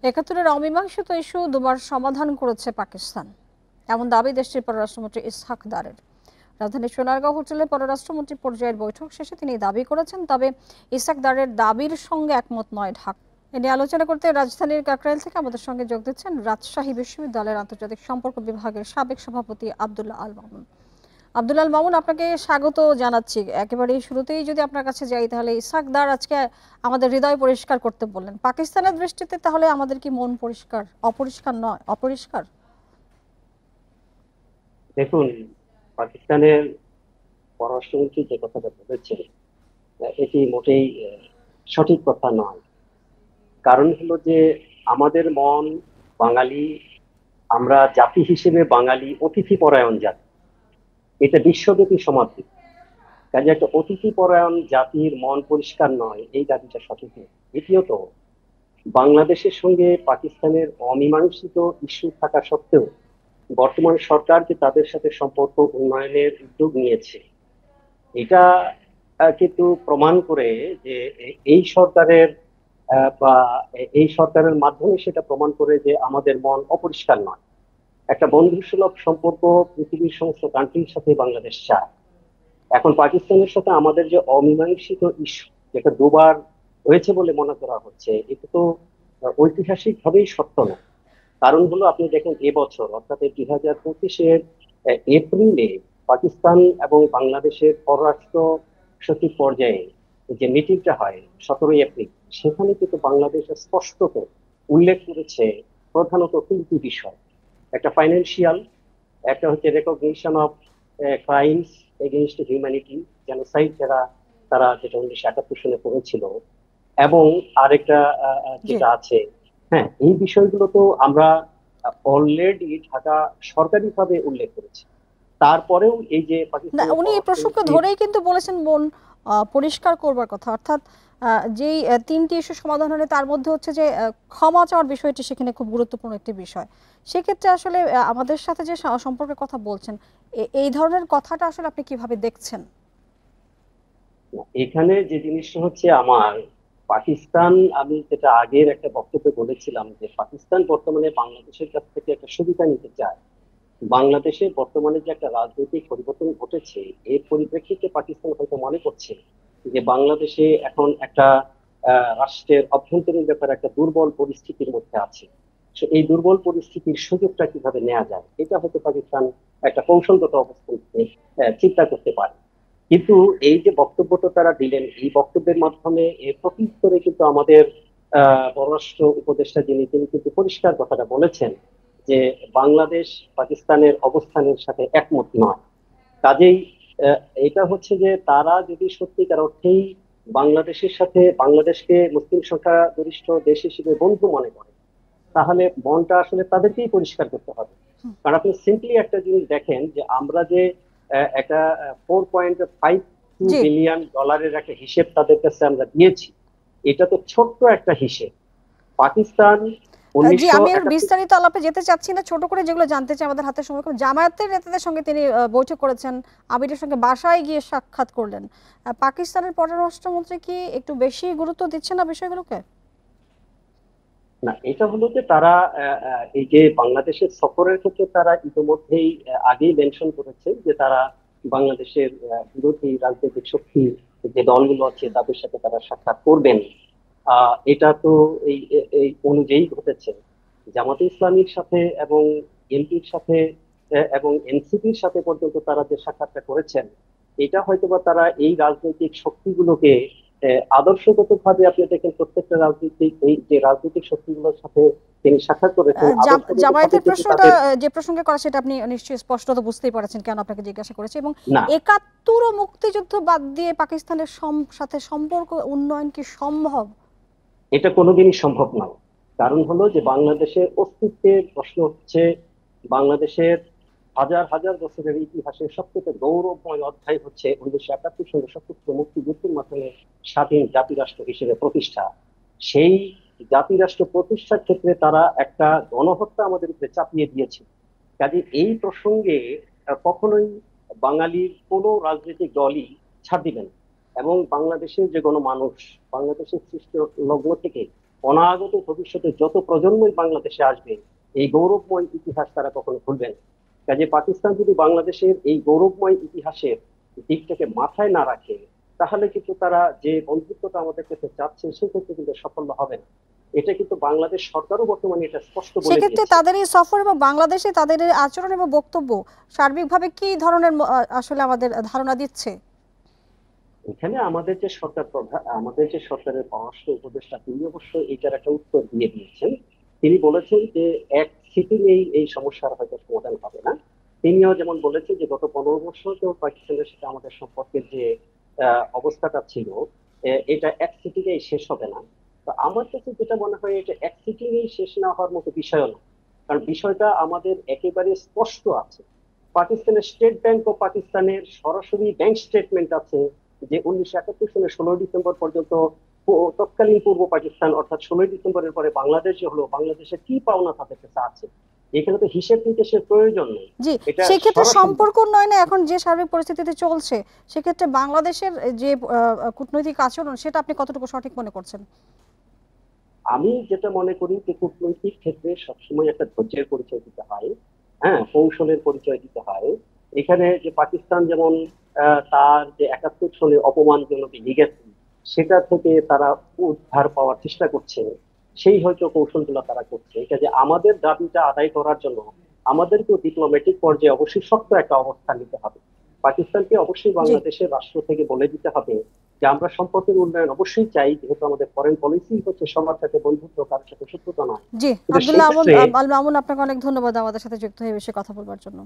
একাত্তরের অমীমাংসিত ইস্যু দুবার সমাধান করেছে পাকিস্তান, এমন দাবি দেশটির পররাষ্ট্রমন্ত্রী ইসহাক দারের। রাজধানীর সোনারগাঁও হোটেলে পররাষ্ট্রমন্ত্রী পর্যায়ের বৈঠক শেষে তিনি দাবি করেছেন। তবে ইসহাক দারের দাবির সঙ্গে একমত নয় ঢাকা। এ নিয়ে আলোচনা করতে রাজধানীর কাকরাইল থেকে আমাদের সঙ্গে যোগ দিচ্ছেন রাজশাহী বিশ্ববিদ্যালয়ের আন্তর্জাতিক সম্পর্ক বিভাগের সাবেক সভাপতি আব্দুল্লাহ আল মামুন। আব্দুল আল মামুন, আপনাকে স্বাগত জানাচ্ছি। একেবারে শুরুতেই যদি আপনার কাছে যাই, তাহলে ইসহাক দার আজকে আমাদের হৃদয় পরিষ্কার করতে বললেন। পাকিস্তানের দৃষ্টিতে তাহলে আমাদের কি মন পরিষ্কার, অপরিষ্কার নয়, অপরিষ্কার? দেখুন, পাকিস্তানের পররাষ্ট্রমন্ত্রী যে কথাটা বলেছেন, এটি মোটেই সঠিক কথা নয়। কারণ হলো যে আমাদের মন বাঙালি, আমরা জাতি হিসেবে বাঙালি অতিথি পরায়ণ জাতি। এটা বিশ্বব্যাপী সমাদৃত। কাজে একটা অতিথি পরায়ণ জাতির মন পরিষ্কার নয়, এই দাবিটা সঠিক নয়। দ্বিতীয়ত, বাংলাদেশের সঙ্গে পাকিস্তানের অমীমাংসিত ইস্যু থাকা সত্ত্বেও বর্তমান সরকার যে তাদের সাথে সম্পর্ক উন্নয়নের উদ্যোগ নিয়েছে, এটা কিন্তু প্রমাণ করে যে এই সরকারের বা এই সরকারের মাধ্যমে সেটা প্রমাণ করে যে আমাদের মন অপরিষ্কার নয়। একটা বন্ধুসুলভ সম্পর্ক পৃথিবীর সমস্ত কান্ট্রির সাথে বাংলাদেশ চায়। এখন পাকিস্তানের সাথে আমাদের যে অমীমাংসিত ইস্যু, যেটা দুবার হয়েছে বলে মনে করা হচ্ছে, এটা তো ঐতিহাসিক ভাবেই সত্য না। কারণ হলো, আপনি দেখেন এবছর অর্থাৎ 2025-এর এপ্রিলে পাকিস্তান এবং বাংলাদেশের পররাষ্ট্র সচিব পর্যায়ে যে মিটিংটা হয় 17 এপ্রিল, সেখানে কিন্তু বাংলাদেশ স্পষ্টত উল্লেখ করেছে প্রধানত তিনটি বিষয়। একটা ফাইন্যান্সিয়াল, একটা হচ্ছে recognition of crimes against humanity, genocide, যারা তারা যেটা 1971 সালে করেছিল, এবং আরেকটা জি। যেটা আছে। হ্যাঁ, এই বিষয়গুলো তো আমরা অলরেডি ঢাকা সরকারিভাবে উল্লেখ করেছি। তারপরেও এই যে না, পাকিস্তানের উনি এই প্রসঙ্গ পররাষ্ট্রমন্ত্রী, ধরেই কিন্তু বলেছেন মন পরিষ্কার করবার কথা। অর্থাৎ যেই তিনটি ইস্যু সমাধান হলে তার মধ্যে হচ্ছে যে ক্ষমা চাওয়ার বিষয়টি সেখানে খুব গুরুত্বপূর্ণ একটি বিষয়। সেক্ষেত্রে আসলে আমাদের সাথে যে সম্পর্কের কথা বলছেন, এই ধরনের কথাটা আসলে আপনি কিভাবে দেখছেন? এখানে যে জিনিসটা হচ্ছে আমার, পাকিস্তান, আমি যেটা আগের একটা বক্তব্যে বলেছিলাম যে পাকিস্তান বর্তমানে বাংলাদেশের কাছ থেকে একটা সুবিধা নিতে চায়। বাংলাদেশে বর্তমানে যে একটা রাজনৈতিক পরিবর্তন ঘটেছে, এর পরিপ্রেক্ষিতে পাকিস্তান হয়তো মনে করছে যে বাংলাদেশে এখন একটা রাষ্ট্রের অভ্যন্তরীণ ব্যাপারে একটা দুর্বল পরিস্থিতির মধ্যে আছে। So, এই দুর্বল পরিস্থিতির সুযোগটা কিভাবে নেওয়া যায়, এটা হয়তো পাকিস্তান একটা কৌশলগত অবস্থান থেকে চিন্তা করতে পারে। কিন্তু এই যে বক্তব্যটা তারা দিলেন, এই বক্তব্যের মাধ্যমে এর প্রত্যুত্তরে কিন্তু আমাদের পররাষ্ট্র উপদেষ্টা তিনি কিন্তু পরিষ্কার কথাটা বলেছেন যে বাংলাদেশ পাকিস্তানের অবস্থানের সাথে একমত নয়। কাজেই আহ, এটা হচ্ছে যে তারা যদি সত্যিকার অর্থেই বাংলাদেশের সাথে, বাংলাদেশকে মুসলিম সংখ্যা গরিষ্ঠ দেশ হিসেবে বন্ধু মনে করে, তাহলে মনটা আসলে তাদেরকেই পরিষ্কার করতে হবে। কারণ আপনি সিম্পলি একটা জিনিস দেখেন যে আমরা যে একটা 4.52 জি। বিলিয়ন ডলারের একটা হিসেব তাদের কাছে আমরা দিয়েছি, এটা তো ছোট্ট একটা হিসেব। পাকিস্তান জি, উনিশশো আমি আর একাত্তর বিস্তারিত আলাপে যেতে চাচ্ছি না। ছোট করে যেগুলো জানতে চাই, আমাদের হাতে সময় কম। জামায়াতের নেতাদের সঙ্গে তিনি বৈঠক করেছেন, আমিরের সঙ্গে বাসায় গিয়ে সাক্ষাৎ করলেন। পাকিস্তানের পররাষ্ট্রমন্ত্রী কি একটু বেশি গুরুত্ব দিচ্ছেন না বিষয়গুলোকে? না, এটা হলো যে তারা এই যে বাংলাদেশের সফরের ক্ষেত্রে তারা ইতিমধ্যেই আগেই মেনশন করেছে যে তারা বাংলাদেশের বিরোধী রাজনৈতিক শক্তি যে দলগুলো আছে তাদের সাথে তারা সাক্ষাৎ করবেন। এটা তো এই এই অনুযায়ী ঘটেছে। জামাতে ইসলামীর সাথে এবং এনপির সাথে এবং এনসিপির সাথে পর্যন্ত তারা যে সাক্ষাৎটা করেছেন, এটা হয়তোবা তারা এই রাজনৈতিক শক্তিগুলোকে আদর্শগত ভাবে, আপনি দেখেন প্রত্যেকটা রাজনৈতিক, এই যে রাজনৈতিক শক্তিগুলোর সাথে তিনি সাক্ষাৎ করেছেন, আদর্শগত ভাবে জামায়াতের কিন্তু প্রশ্নটা তাদের। যে প্রসঙ্গে করা, সেটা আপনি নিশ্চয়ই স্পষ্টত বুঝতেই পারছেন কেন আপনাকে জিজ্ঞাসা করেছি। এবং না, ৭১ ও মুক্তিযুদ্ধ বাদ দিয়ে পাকিস্তানের সাথে সম্পর্ক উন্নয়ন কি সম্ভব? এটা কোনোদিনই সম্ভব নয়। কারণ হলো যে বাংলাদেশের অস্তিত্বের প্রশ্ন হচ্ছে, বাংলাদেশের হাজার হাজার বছরের ইতিহাসের সবচেয়ে গৌরবময় অধ্যায় হচ্ছে 1971 সালে সশস্ত্র মুক্তিযুদ্ধের মাধ্যমে স্বাধীন জাতিরাষ্ট্র হিসেবে প্রতিষ্ঠা। সেই জাতিরাষ্ট্র প্রতিষ্ঠার ক্ষেত্রে তারা একটা গণহত্যা আমাদের উপরে চাপিয়ে দিয়েছে। কাজে এই প্রসঙ্গে কখনোই বাঙালির কোনো রাজনৈতিক দলই ছাড় দিবেন না। এবং বাংলাদেশের যে গণমানুষ, বাংলাদেশের সৃষ্ট লগ্ন থেকে অনাগত ভবিষ্যতে যত প্রজন্মই বাংলাদেশে আসবে এই গৌরবময় ইতিহাস তারা কখনো ভুলবে না। কাজে পাকিস্তান যদি বাংলাদেশের এই গৌরবময় ইতিহাসের দিকটাকে মাথায় না রাখে, তাহলে কিন্তু তারা যে বন্ধুত্বটা আমাদের কাছে চাচ্ছে সেক্ষেত্রে কিন্তু সাফল্য হবে না। এটা কিন্তু বাংলাদেশ সরকারও বর্তমানে এটা স্পষ্ট বলে সেক্ষেত্রে দিয়েছে। তাদের এই সফর এবং বাংলাদেশে তাদের এই আচরণ এবং বক্তব্য সার্বিকভাবে কি ধরনের আসলে আমাদের ধারণা দিচ্ছে? এখানে আমাদের যে সরকারের পররাষ্ট্র উপদেষ্টা তিনি অবশ্য এটার একটা উত্তর দিয়ে দিয়েছেন। তিনি বলেছেন যে এক সিটিং এই সমস্যার হয়তো সমাধান হবে না। তিনিও যেমন বলেছেন যে গত 15 বছর তো পাকিস্তানের সাথে আমাদের সম্পর্কের যে অবস্থাটা ছিল, এটা এক সিটিংয়েই শেষ হবে না। তো আমার কাছে যেটা মনে হয় এটা এক সিটিংয়েই শেষ না হওয়ার মতো বিষয় না, কারণ বিষয়টা আমাদের একেবারে স্পষ্ট আছে। পাকিস্তানের স্টেট ব্যাংক ও পাকিস্তানের সরাসরি ব্যাংক স্টেটমেন্ট আছে যে 1971 সালের 16 ডিসেম্বর পর্যন্ত তৎকালীন পূর্ব পাকিস্তান অর্থাৎ 16 ডিসেম্বরের পরে বাংলাদেশ যে হলো, বাংলাদেশের কি পাওনা তাদের কাছে আছে। এখানে তো হিসেব নিকেশের প্রয়োজন নেই। জি, এটা সেক্ষেত্রে সরাসরি সম্পর্ক উন্নয়নে এখন যে সার্বিক পরিস্থিতিতে চলছে সেক্ষেত্রে বাংলাদেশের যে কূটনৈতিক আচরণ সেটা আপনি কতটুকু সঠিক মনে করছেন? আমি যেটা মনে করি যে কূটনৈতিক ক্ষেত্রে সবসময় একটা ধৈর্যের পরিচয় দিতে হয়, হ্যাঁ, কৌশলের পরিচয় দিতে হয়। এখানে যে পাকিস্তান যেমন তার যে 71 সালে অপমানজনক লিগেসি, সেটা থেকে তারা উদ্ধার পাওয়ার চেষ্টা করছে, সেই হয়তো কৌশলগুলো তারা করছে। এটা যে আমাদের দাবিটা আদায় করার জন্য আমাদেরকেও ডিপ্লোম্যাটিক পর্যায়ে অবশ্যই শক্ত একটা অবস্থান নিতে হবে। পাকিস্তানকে অবশ্যই জি, বাংলাদেশের রাষ্ট্র থেকে বলে দিতে হবে যে আমরা সম্পর্কের উন্নয়ন অবশ্যই চাই, যেহেতু আমাদের ফরেন পলিসি হচ্ছে সবার সাথে বন্ধুত্ব, কারোর সাথে শত্রুতা নয়। জি, কিন্তু আব্দুল্লাহ সেক্ষেত্রে আল মামুন, আপনাকে অনেক ধন্যবাদ আমাদের সাথে যুক্ত হয়ে বিষয়ে কথা বলবার জন্য।